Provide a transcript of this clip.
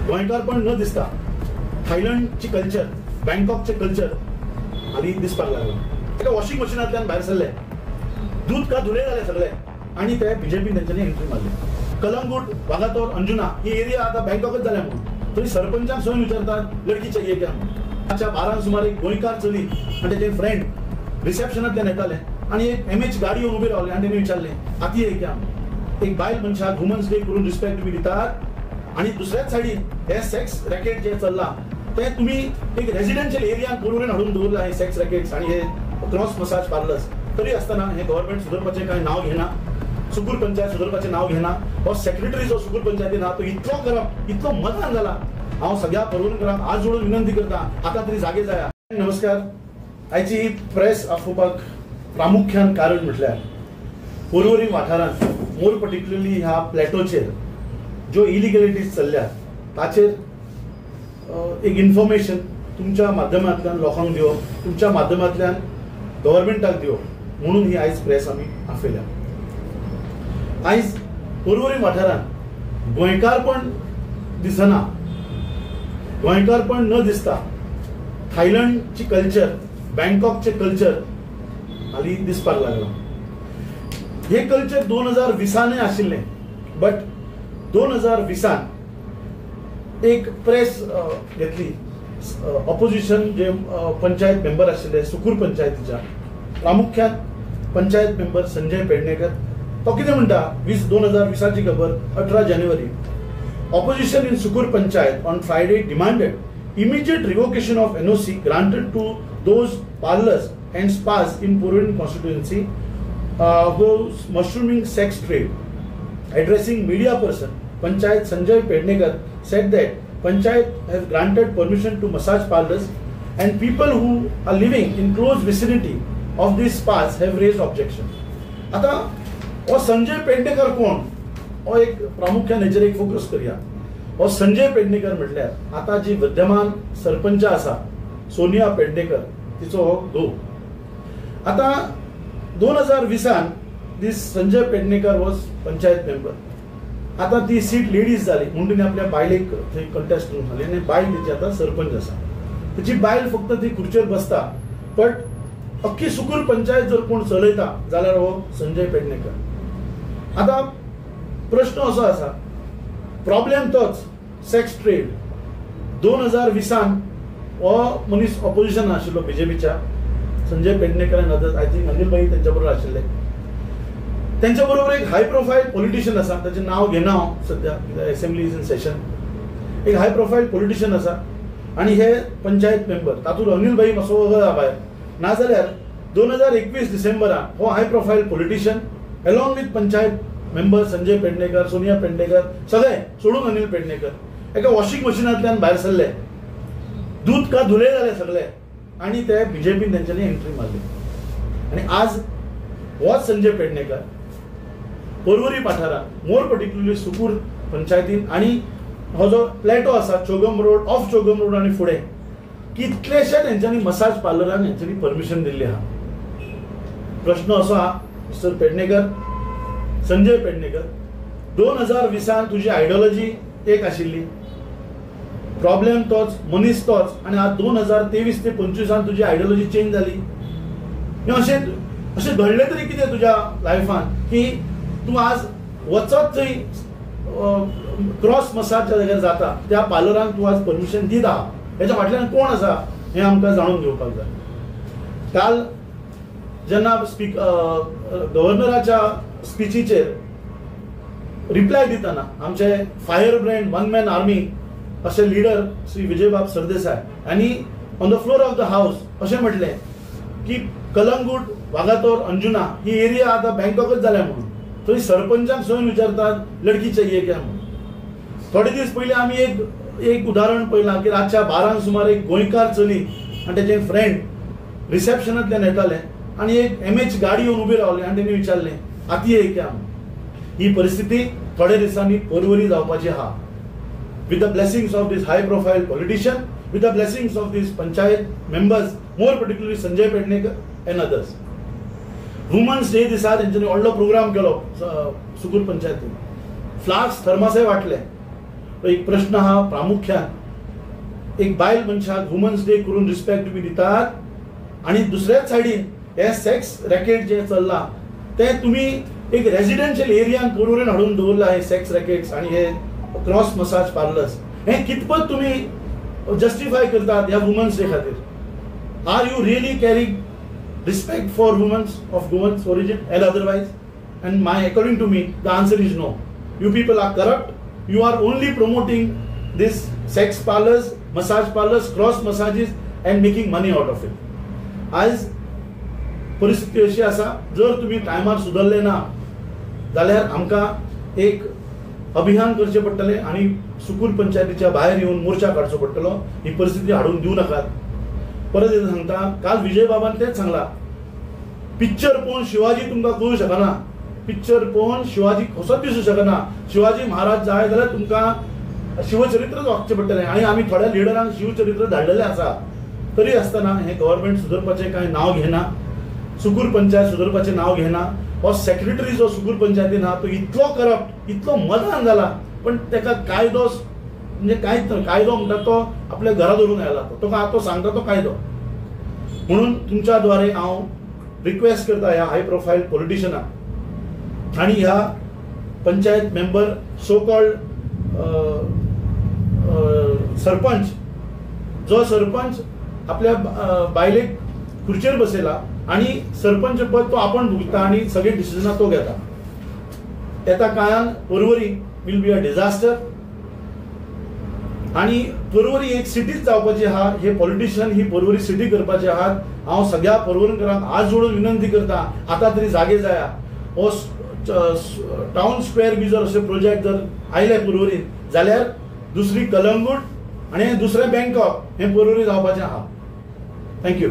गोंयकारपण न दिसता थायलंडची कल्चर, बँकॉकचे कल्चर हाली दिसपाक लागला. एका वॉशिंग मशिनांतल्यान भायर सरले, दूध का धुले जाले सगळे आणि ते बीजेपीन तेंच्यांनी एंट्री मारली. कलंगूट, वागातोर, अंजुना ही एरिया आता बँकॉकच जाल्या म्हणून तरी सरपंचाक सोय विचारतात लडकी चाहिए क्या. 12 सुमारे गोंयकार चली आणि तेजे फ्रेंड रिसेप्शनांतल्यान येताले आणि एक MH गाडी येवन उबी रावले आणि तेणी विचारले आती आहे क्या. एक बायल मनशाक वुमन्स डे करून रिस्पेक्ट तुम्ही दितात आणि दुसऱ्याच सायडीन हे सेक्स रॅकेट जे चल्ला ते तुम्ही एक रेसिडेन्शियल एरियात बरोबर हाडून दवरला. हे सेक्स रॅकेट्स आणि हे क्रॉस मसाज पार्लर्स तरी असताना हे गव्हर्नमेंट सुधारपाचें कांय नाव घेना, सुगूर पंचायत सुधारपाचें नाव घेना. हो सेक्रेटरी जो सुगूर पंचायतीन तो इतलो करप, इतलो मतान जाला. हांव सगळ्या परवणकरांक आज जोडून विनंती करता आता तरी जागे जाया. नमस्कार. आयची ही प्रेस आफोवपाक प्रामुख्यान कारण म्हटल्यार पर्वरी वाठारांत मोर पर्टिक्युलरली ह्या प्लॅटोचेर ज्यो इलिगॅलिटीज चल्ल्या ताचेर एक इन्फॉर्मेशन तुमच्या माध्यमांतल्यान लोकांक दिवप, तुमच्या माध्यमांतल्यान गव्हर्नमेंटाक दिवप म्हणून ही आयज प्रेस आमी आफयल्या. आयज पर्वरी वाठारांत गोंयकारपण दिसना, गोंयकारपण न दिसता थायलंडची कल्चर, बँकॉकचे कल्चर हाली दिसपाक लागला. हे कल्चर 2020 आशिल्लें, बट 2020 एक प्रेस घेतली. ऑपोजिशन जे पंचायत मेंबर आशिल्ले सुकूर पंचायतीच्या, प्रामुख्यान पंचायत मेंबर संजय पेडणेकर, तो कितें म्हणटा 2020 खबर 18 जानेवारी. Opposition in Sukur Panchayat on Friday demanded immediate revocation of NOC granted to those parlours and spas in Purvin constituency whose mushrooming sex trade. Addressing media person, Panchayat Sanjay Pednekar said that Panchayat has granted permission to massage parlours and people who are living in close vicinity of these spas have raised objection. आता वो संजय पेडणेकर कोण हो एक प्रामुख्यान हेचेर एक focus करूया. हो संजय पेडणेकर म्हटल्यार आता जी विद्यमान सरपंच आसा सोनिया पेडणेकर तिचो हो घोव. आता 2020 दीस संजय पेडणेकर वॉज पंचायत मेंबर. आता ती सीट लेडीज जाली म्हणून तिने आपल्या बायलेक थंय कंटेस्ट करून घाली आणि बायल तिची आता सरपंच आसा. तिची बायल फक्त ती खुर्चेर बसता, बट अख्खी सुकूर पंचायत जर कोण चलयता जाल्यार हो संजय पेडणेकर. आता प्रश्न असो आसा, प्रॉब्लेम तोच सेक्स ट्रेड. 2020 हो मनीस ऑपोजिशन आशिल्लो बीजेपीच्या, संजय पेडणेकर आय थिंक अनिल भाई त्यांच्या बरोबर आशिल्ले. त्यांच्या बरोबर एक हाय प्रोफायल पॉलिटिशियन आसा, त्याचें नाव घेना हांव सध्या, असेंब्ली इज इन सेशन. एक हाय प्रोफायल पॉलिटिशियन आसा आणि हे पंचायत मेंबर, तातूंत अनिल भाई मातसो वगळ आहा भायर. नाजाल्यार 2021 डिसेंबराक हो high profile politician along with panchayat member Sanjay Pednekar, Sonia Pednekar सगळे सोडून अनिल पेडणेकर एका वॉशिंग मशिनांतल्यान भायर सरले, दूध का धुले जाले सगळे आणि ते बीजेपीन तेंच्यांनी एंट्री मारली. आणि आज होच संजय पेडणेकर पर्वरी वाठारांत मोर पर्टिक्युलरली सुकूर पंचायतीन आणि हो जो प्लॅटो आसा चोगम रोड, ऑफ चोगम रोड आणि फुडें कितलेशे तेंच्यांनी मसाज पार्लरांक हेंच्यांनी परमिशन दिल्ली आहा. प्रश्न असो आहा मिस्टर पेडणेकर, संजय पेडणेकर, 2020 तुझी आयडियोलॉजी एक आशिल्ली, प्रॉब्लेम तोच, मनीस तोच, आणि आज 2023 ते 25 तुझी आयडियोलॉजी चेंज जाली. अशें घडलें तरी कितें तुज्या लायफान की तूं आज वचत थंय क्रॉस मसाज ज्या जाग्यार जाता त्या पार्लरांक तूं आज परमिशन दीत आहा. हेच्या फाटल्यान कोण आसा हें आमकां जाणून घेवपाक जाय. काल जेन्ना गव्हर्नराच्या स्पीचीचेर रिप्लाय दितना आमचे fire brand one man army असे लीडर श्री विजयबाब सरदेसाय यांनी on the floor of the house असे म्हटले की कलंगूट, वागातोर, अंजुना ही एरिया आता बँकॉकच जाल्या म्हणून थंय सरपंचाक सोयन विचारतात लडकी चाहिए क्या म्हणून. थोडे दीस पयलीं आमी एक उदाहरण पळयलां की रातच्या 12 सुमारे एक गोंयकार चली आणि त्याचे फ्रेंड रिसेप्शनांतल्यान येताले आणि एक MH गाडी येवन उबी रावली आणि तेणी विचारले आती आहे क्या. ही परिस्थिती थोड्या दिसांनी पर्वरी जावपाची आहा. With the blessings of this high profile politician, with the blessings of this panchayat members, more particularly Sanjay Pednekar and others. Women's day दिसा तेंच्यांनी व्हडलो प्रोग्राम केलो सुकूर पंचायतीन. फ्लास्क थर्मासे वाटले एक प्रश्न हा प्रामुख्यान एक बायल मनशाक वुमन्स डे करून रिस्पेक्ट तुम्ही दितात आणि दुसऱ्याच सायडीन हे सेक्स रॅकेट जे चल्ला ते तुम्ही एक रेजिडेंशियल एरियान पोरवरीन हाडून दवरला हे सेक्स रॅकेट्स आणि हे क्रॉस मसाज पार्लर्स हे कितपत तुम्ही जस्टिफाय करतात ह्या वुमन्स डे खातीर are you really caring respect for women's origin and otherwise? And according to me, the answer is no. You people are corrupt. You are only promoting this sex parlors, massage parlors, cross massages and making money out of it. आज परिस्थिती अशी आसा जर तुम्ही टायमार सुदरले ना जाल्यार आमकां एक अभियान करचे पडटले आणि सुकूर पंचायतीच्या भायर येवन मोर्चा काडचो पडटलो. ही परिस्थिती हाडून दिवं नाकात. परत एकदा सांगता काल विजय बाबान तेच सांगला पिक्चर पळोवन शिवाजी तुमकां कळू शकना पिक्चर पळोवन शिवाजी कसोच दिसू शकना शिवाजी महाराज जाय जाल्यार तुमकां शिवचरित्रच वागचें पडटलें आणि आमी थोड्या लिडरांक शिवचरित्र धाडलेलें आसा तरी आसतना हे गव्हर्नमेंट सुदरपाचें कांय नांव घेना सुकूर पंचायत सुदरपाचें नांव घेना हो सेक्रेटरी जो सुकूर पंचायतीन आहा तो इतलो करप्ट इतलो मदान जाला पण तेका कायदो म्हणजे कायदो म्हणटा तो आपल्या घरा धरून आयला तो सांगता तो कायदो म्हणून तुमच्या द्वारे हांव रिक्वेस्ट करता ह्या हाय प्रोफायल पॉलिटिशियनाक आणि ह्या panchayat member so called sarpanch जो सरपंच आपल्या बायलेक खुर्चेर बसयला आणि सरपंच पद तो आपण भोगता आणि सगळे डिसिजनां तो घेता. येता काळान Porvorim will be a disaster आणि परवरी एक सिटीच जावपाची आहा. हे पॉलिटिशियन ही परवरी सिटी करपाची आहात. हांव सगळ्या परवरीकरांक हात जोडून विनंती करता आता तरी जागे जाया हो टाउन स्क्वेअर बी जर असे प्रोजेक्ट जर आयले परवरीन जाल्यार दुसरी कलंगूट आणि दुसरें बँकॉक हे परवरी जावपाचें आहा. थँक्यू.